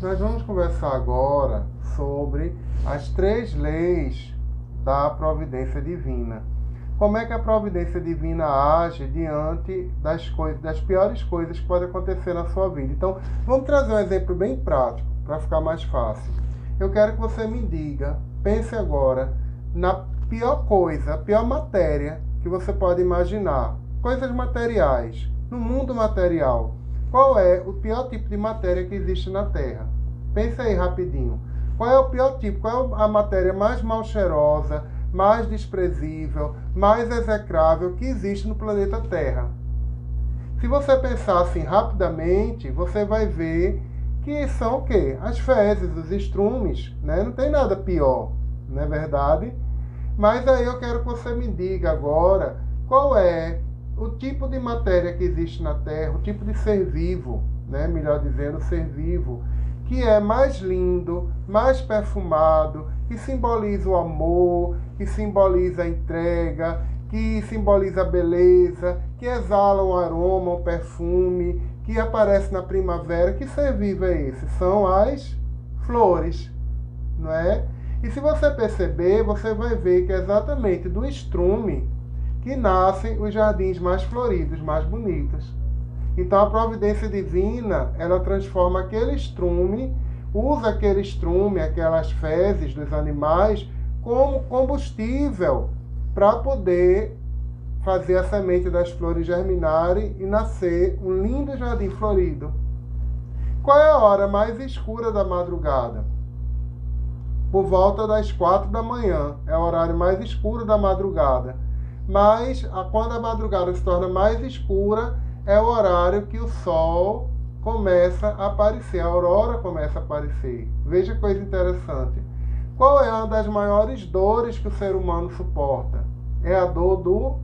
Nós vamos conversar agora sobre as três leis da providência divina. Como é que a providência divina age diante das piores coisas que podem acontecer na sua vida? Então, vamos trazer um exemplo bem prático para ficar mais fácil. Eu quero que você me diga, pense agora na pior coisa, a pior matéria que você pode imaginar. Coisas materiais, no mundo material. Qual é o pior tipo de matéria que existe na Terra? Pensa aí rapidinho. Qual é o pior tipo? Qual é a matéria mais mal cheirosa, mais desprezível, mais execrável que existe no planeta Terra? Se você pensar assim rapidamente, você vai ver que são o quê? As fezes, os estrumes, né? Não tem nada pior, não é verdade? Mas aí eu quero que você me diga agora qual é o tipo de matéria que existe na Terra, o tipo de ser vivo, né? Melhor dizendo, ser vivo, que é mais lindo, mais perfumado, que simboliza o amor, que simboliza a entrega, que simboliza a beleza, que exala um aroma, um perfume, que aparece na primavera. Que ser vivo é esse? São as flores, não é? E se você perceber, você vai ver que é exatamente do estrume que nascem os jardins mais floridos, mais bonitos. Então a providência divina, ela transforma aquele estrume, usa aquele estrume, aquelas fezes dos animais, como combustível para poder fazer a semente das flores germinarem e nascer um lindo jardim florido. Qual é a hora mais escura da madrugada? Por volta das 4 da manhã, é o horário mais escuro da madrugada. Mas quando a madrugada se torna mais escura, é o horário que o sol começa a aparecer, a aurora começa a aparecer. Veja que coisa interessante. Qual é uma das maiores dores que o ser humano suporta? É a dor do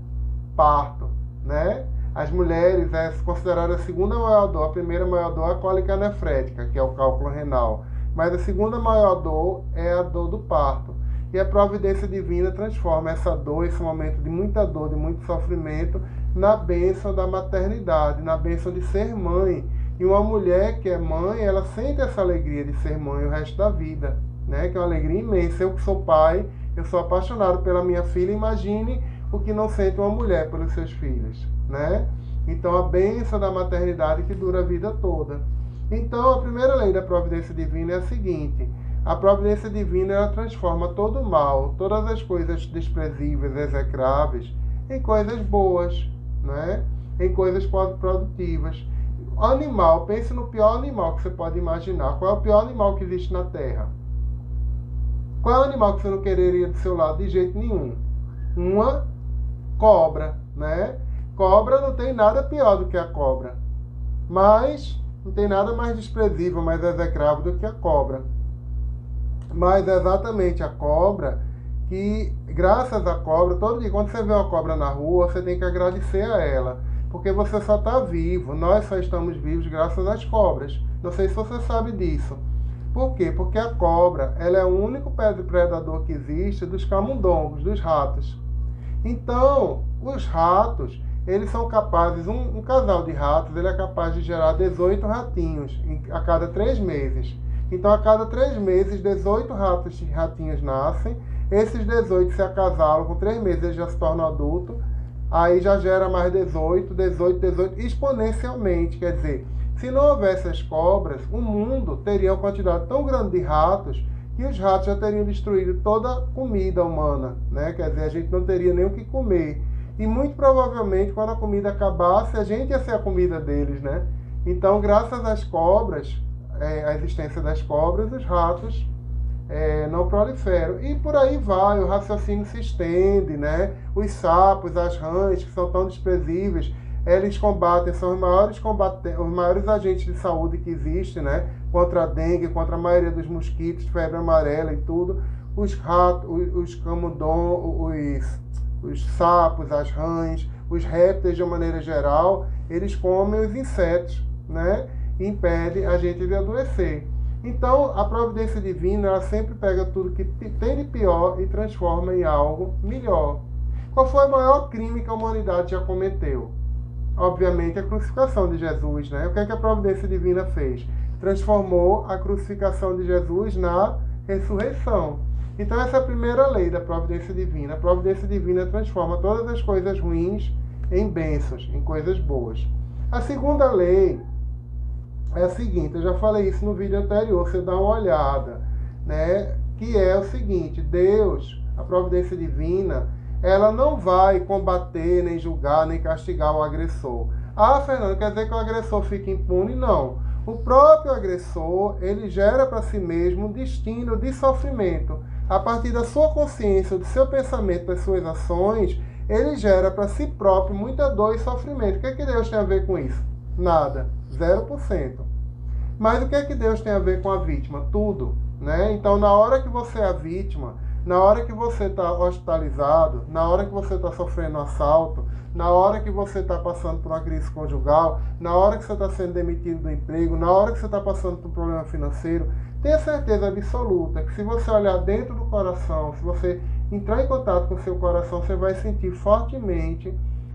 parto, né? As mulheres é considerada a segunda maior dor. A primeira maior dor é a cólica nefrética, que é o cálculo renal. Mas a segunda maior dor é a dor do parto. E a providência divina transforma essa dor, esse momento de muita dor, de muito sofrimento, na bênção da maternidade, na bênção de ser mãe. E uma mulher que é mãe, ela sente essa alegria de ser mãe o resto da vida, né? Que é uma alegria imensa. Eu que sou pai, eu sou apaixonado pela minha filha. Imagine o que não sente uma mulher pelos seus filhos, né? Então a bênção da maternidade que dura a vida toda. Então a primeira lei da providência divina é a seguinte: a providência divina ela transforma todo o mal, todas as coisas desprezíveis, execráveis, em coisas boas, né? Em coisas produtivas. Animal, pense no pior animal que você pode imaginar. Qual é o pior animal que existe na Terra? Qual é o animal que você não quereria do seu lado de jeito nenhum? Uma cobra, né? Cobra não tem nada pior do que a cobra, mas não tem nada mais desprezível, mais execrável do que a cobra. Mas é exatamente a cobra que, graças à cobra, todo dia quando você vê uma cobra na rua, você tem que agradecer a ela, porque você só está vivo, nós só estamos vivos graças às cobras. Não sei se você sabe disso. Por quê? Porque a cobra, ela é o único predador que existe dos camundongos, dos ratos. Então, os ratos, eles são capazes, um casal de ratos, ele é capaz de gerar 18 ratinhos a cada 3 meses. Então, a cada 3 meses, 18 ratinhos nascem. Esses 18 se acasalam, com 3 meses eles já se tornam adultos. Aí já gera mais 18, 18, 18, exponencialmente. Quer dizer, se não houvesse as cobras, o mundo teria uma quantidade tão grande de ratos que os ratos já teriam destruído toda a comida humana, né? Quer dizer, a gente não teria nem o que comer. E muito provavelmente, quando a comida acabasse, a gente ia ser a comida deles, né? Então, graças às cobras, à existência das cobras, os ratos não proliferam. E por aí vai, o raciocínio se estende, né? Os sapos, as rãs, que são tão desprezíveis, eles combatem, são os maiores agentes de saúde que existem, né? Contra a dengue, contra a maioria dos mosquitos, febre amarela e tudo. Os ratos, os camundongos, os sapos, as rãs, os répteis de uma maneira geral, eles comem os insetos, né? E impede a gente de adoecer. Então, a providência divina, ela sempre pega tudo que tem de pior e transforma em algo melhor. Qual foi o maior crime que a humanidade já cometeu? Obviamente, a crucificação de Jesus, né? O que é que a providência divina fez? transformou a crucificação de Jesus na ressurreição. Então essa é a primeira lei da providência divina. A providência divina transforma todas as coisas ruins em bênçãos, em coisas boas. A segunda lei é a seguinte, eu já falei isso no vídeo anterior, você dá uma olhada, né? Que é o seguinte, Deus, a providência divina, ela não vai combater, nem julgar, nem castigar o agressor. Ah, Fernando, quer dizer que o agressor fica impune? Não. O próprio agressor, ele gera para si mesmo um destino de sofrimento. A partir da sua consciência, do seu pensamento, das suas ações, ele gera para si próprio muita dor e sofrimento. O que é que Deus tem a ver com isso? Nada. 0%. Mas o que é que Deus tem a ver com a vítima? Tudo. Né? Então, na hora que você é a vítima, na hora que você está hospitalizado, na hora que você está sofrendo um assalto, na hora que você está passando por uma crise conjugal, na hora que você está sendo demitido do emprego, na hora que você está passando por um problema financeiro, tenha certeza absoluta que se você olhar dentro do coração, se você entrar em contato com o seu coração, você vai sentir fortemente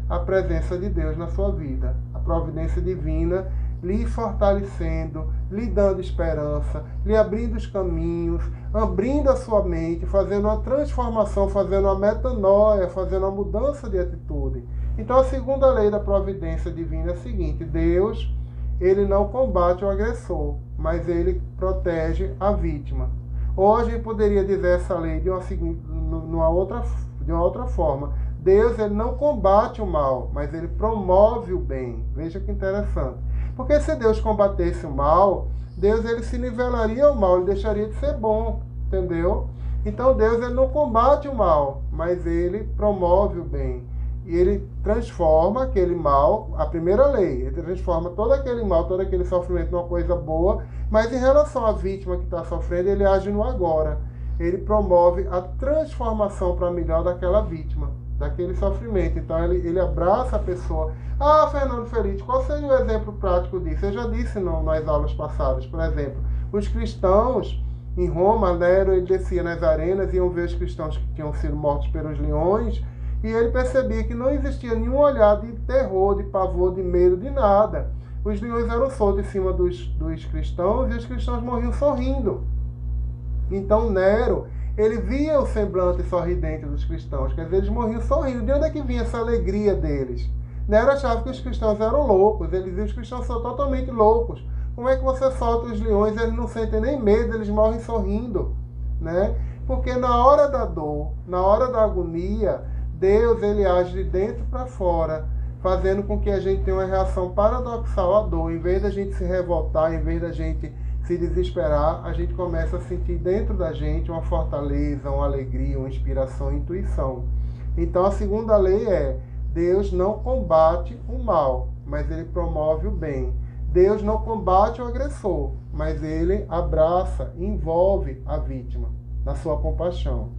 a presença de Deus na sua vida, a providência divina lhe fortalecendo, lhe dando esperança, lhe abrindo os caminhos, abrindo a sua mente, fazendo uma transformação, fazendo uma metanoia, fazendo uma mudança de atitude. Então a segunda lei da providência divina é a seguinte, Deus, ele não combate o agressor, mas ele protege a vítima. Hoje poderia dizer essa lei de uma outra forma. Deus, ele não combate o mal, mas ele promove o bem. Veja que interessante. Porque se Deus combatesse o mal, Deus, ele se nivelaria ao mal, ele deixaria de ser bom, entendeu? Então Deus, ele não combate o mal, mas ele promove o bem. E ele transforma aquele mal, a primeira lei, ele transforma todo aquele mal, todo aquele sofrimento numa coisa boa, mas em relação à vítima que está sofrendo, ele age no agora. Ele promove a transformação para melhor daquela vítima, daquele sofrimento. Então ele abraça a pessoa. Ah, Fernando Felite, qual seria o exemplo prático disso? Eu já disse nas aulas passadas, por exemplo, os cristãos em Roma, Nero, ele descia nas arenas, iam ver os cristãos que tinham sido mortos pelos leões, e ele percebia que não existia nenhum olhar de terror, de pavor, de medo, de nada. Os leões eram soltos em cima dos cristãos e os cristãos morriam sorrindo. Então Nero, ele via o semblante sorridente dos cristãos, quer dizer, eles morriam sorrindo. De onde é que vinha essa alegria deles? Nero achava que os cristãos eram loucos, eles diziam que os cristãos são totalmente loucos. Como é que você solta os leões, eles não sentem nem medo, eles morrem sorrindo, né? Porque na hora da dor, na hora da agonia, Deus, ele age de dentro para fora, fazendo com que a gente tenha uma reação paradoxal à dor. Em vez da gente se revoltar, em vez da gente se desesperar, a gente começa a sentir dentro da gente uma fortaleza, uma alegria, uma inspiração, uma intuição. Então a segunda lei é, Deus não combate o mal, mas ele promove o bem. Deus não combate o agressor, mas ele abraça, envolve a vítima na sua compaixão.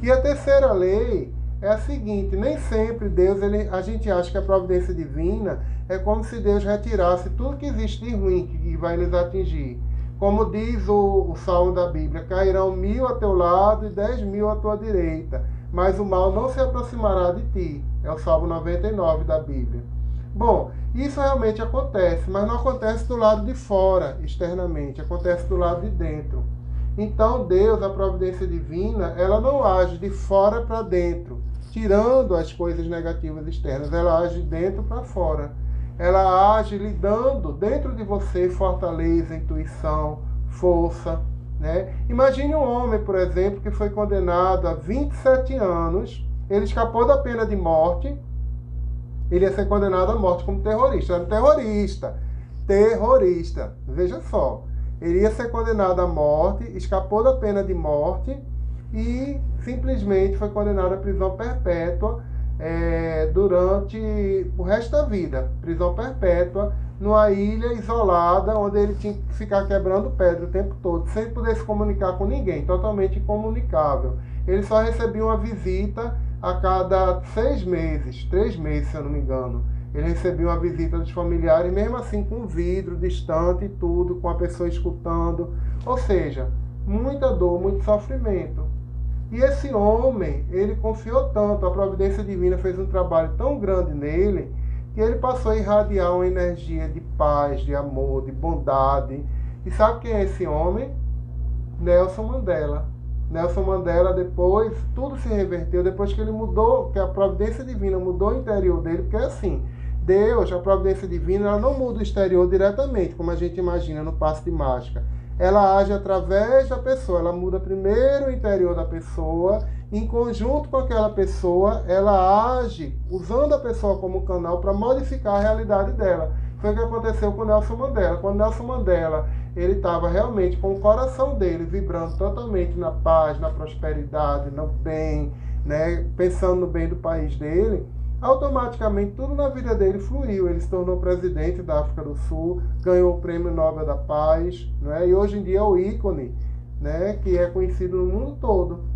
E a terceira lei é a seguinte, nem sempre Deus, a gente acha que a providência divina é como se Deus retirasse tudo que existe de ruim que vai nos atingir. Como diz o Salmo da Bíblia, cairão 1000 a teu lado e 10.000 à tua direita, mas o mal não se aproximará de ti. É o Salmo 99 da Bíblia. Bom, isso realmente acontece, mas não acontece do lado de fora, externamente, acontece do lado de dentro. Então Deus, a providência divina, ela não age de fora para dentro, tirando as coisas negativas externas, ela age de dentro para fora. Ela age lhe dando dentro de você fortaleza, intuição, força, né? Imagine um homem, por exemplo, que foi condenado a 27 anos, ele escapou da pena de morte, ele ia ser condenado à morte como terrorista. Era um terrorista, veja só. Ele ia ser condenado à morte, escapou da pena de morte e simplesmente foi condenado à prisão perpétua durante o resto da vida. Prisão perpétua numa ilha isolada, onde ele tinha que ficar quebrando pedra o tempo todo, sem poder se comunicar com ninguém, totalmente incomunicável. Ele só recebia uma visita a cada 6 meses, 3 meses, se eu não me engano. Ele recebia uma visita dos familiares, mesmo assim com vidro distante e tudo, com a pessoa escutando. Ou seja, muita dor, muito sofrimento. E esse homem, ele confiou tanto, a providência divina fez um trabalho tão grande nele, E ele passou a irradiar uma energia de paz, de amor, de bondade. E sabe quem é esse homem? Nelson Mandela. Nelson Mandela, depois, tudo se reverteu, depois que ele mudou, que a providência divina mudou o interior dele, porque assim, Deus, a providência divina, ela não muda o exterior diretamente, como a gente imagina no passe de mágica. Ela age através da pessoa, ela muda primeiro o interior da pessoa, em conjunto com aquela pessoa, ela age usando a pessoa como canal para modificar a realidade dela. Foi o que aconteceu com Nelson Mandela. Quando Nelson Mandela ele estava realmente com o coração dele vibrando totalmente na paz, na prosperidade, no bem, né, pensando no bem do país dele, automaticamente tudo na vida dele fluiu. Ele se tornou presidente da África do Sul, ganhou o Prêmio Nobel da Paz, né, e hoje em dia é o ícone, né, que é conhecido no mundo todo.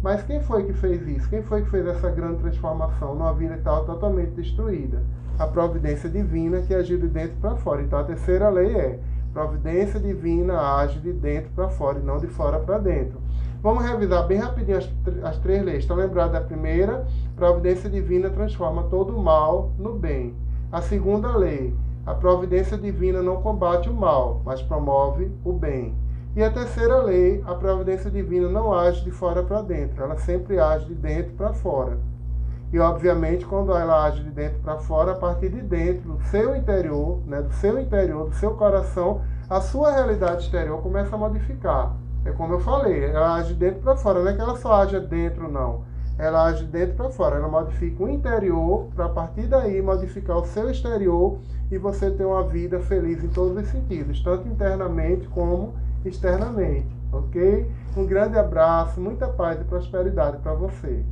Mas quem foi que fez isso? Quem foi que fez essa grande transformação numa vida que estava totalmente destruída? A providência divina que agiu de dentro para fora. Então a terceira lei é: providência divina age de dentro para fora e não de fora para dentro. Vamos revisar bem rapidinho as três leis. Estão lembrados da primeira? Providência divina transforma todo o mal no bem. A segunda lei: a providência divina não combate o mal, mas promove o bem. E a terceira lei: a providência divina não age de fora para dentro, ela sempre age de dentro para fora. E, obviamente, quando ela age de dentro para fora, a partir de dentro, do seu interior, né, do seu coração, a sua realidade exterior começa a modificar. É como eu falei, ela age de dentro para fora, não é que ela só age dentro, não. Ela age de dentro para fora, ela modifica o interior para, a partir daí, modificar o seu exterior e você ter uma vida feliz em todos os sentidos, tanto internamente como externamente, ok? Um grande abraço, muita paz e prosperidade para você.